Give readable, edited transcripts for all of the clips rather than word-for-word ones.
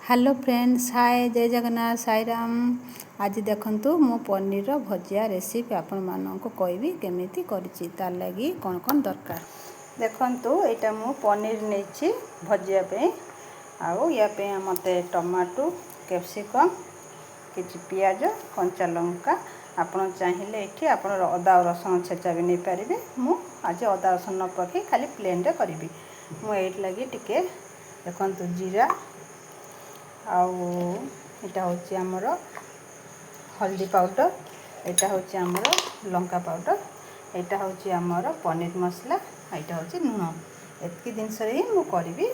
Hello friends, हाय जय जगन्नाथ साई राम। आज देखंतु मो पनीर भजिया रेसिपी आपण मानक कहबी केमिति करिछि तार लागि कोन कोन दरकार। देखंतु एटा मो पनीर नेछि भजिया पे आउ या पे मते टमाटो कैप्सिकम किछि पियाज कंचा लंका आपण चाहिए एठी आपण अदा रसुण छेचा भी नहीं पारिबे। मु आज अदा रसुण न पके खाली प्लेन रे करिवि। मु एट लागि टिके देखंतु जीरा आउ एटा होची हमर हल्दी पाउडर, एटा होची हमर लंका पाउडर, एटा होची हमर पनीर मसला, एटा होची नून। एतकी जिनस रे मु करिवि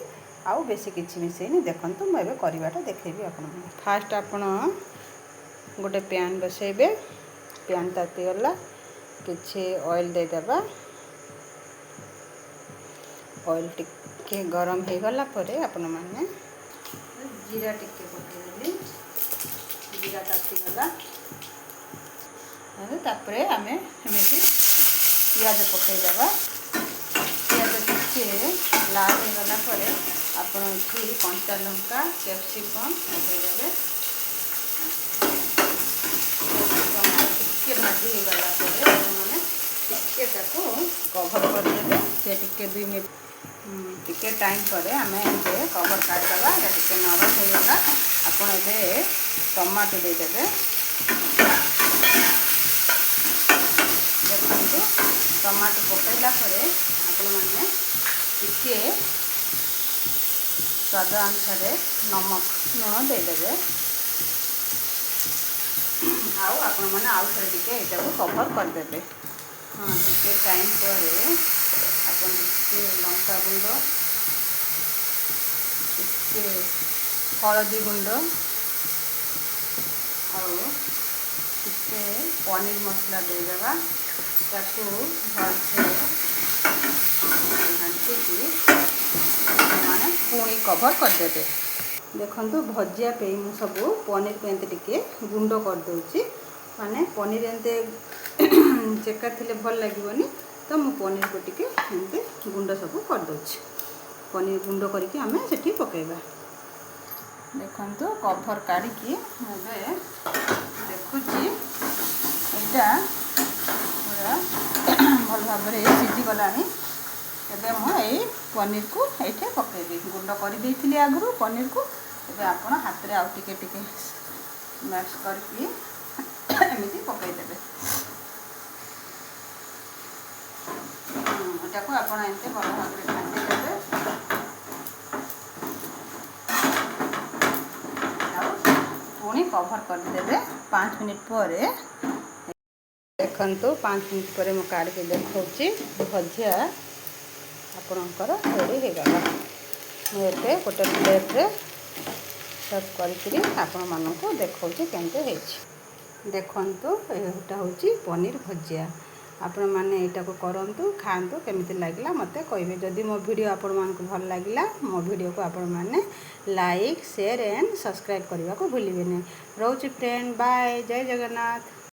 आउ बेसी किछि मिसेनी। देखंतु मु एबे करिवाटा देखेबी आपण। फास्ट आपण गोटे पैन बसेबे, पैन ताती गला किछि ऑयल दे देबा। ऑयल टिके गरम हे गला परे आपण माने जीरा टिके पकेइली। जीरा ताती गला तापरे आमे एमेति पियाज पकेइ देबा। पियाज टिके लाल हे गला परे आपण एठी कंचा लंका कैप्सिकम पकेइ देबे। टिके भाजी हे गला परे आपण माने टिके ताको कवर कर देबे। से टिके 2 मिनट टिके टाइम परे आमे एते कवर काट देबा। टिके नरम हो गला आपण एबे टमाटो दे देबे। देखंतु टमाटो पकेइला परे आपण माने टिके स्वाद अनुसार नमक लूण दे देबे। आउ आपण माने आउ थरे टिके एटा को कवर कर देबे। हां टिके टाइम परे आपण टिके लंका गुंड, टिके हळदी गुंड आउ टिके पनीर मसला दे देबा। ताकू भलसे घांटी माने पुणी कवर कर देबे। देखंतु भजिया पे मु सब पनीर पे एंते टिके गुंड कर दोछि। माने पनीर एंते चेका थिले भल लागिवनी, तो मु पनीर को टिके एंते गुंड सब कर दोछि। पनीर गुंड करके आमे सेठी पकेइबा। देखंतु कवर काढी की एबे देखुछि एटा पूरा भल भाबरे सिझी गलानी। एबे मु एई पनीर को एठे पकेइबी। गुंड करि देइथिली आगरु पनीर को। एबे आपण हाथ रे आ टिके टिके मिक्स करके एमिति पकेइ देबे। एटा को आपण एते भल भाबरे घांटी देबे। पुणी कवर कर देबे 5 मिनिट परे। देखंतु 5 मिनिट परे मु काढ के देखौछि भजिया आपणकर रेडी हे गला। मु एते गोटे प्लेट रे सर्व करिकरी आपण मानको देखौछि केनते हेछि। देखंतु एटा होछि पनीर भजिया। आपण माने एटा को करंतु, खांतु, केमिति लागिला मते कहबे। जदि मो वीडियो आपण मानको भल लागिला मो वीडियो को आपण माने लाइक शेयर एंड सब्सक्राइब करबा को भूलिबे नै। रहउछि फ्रेंड, बाय, जय जगन्नाथ।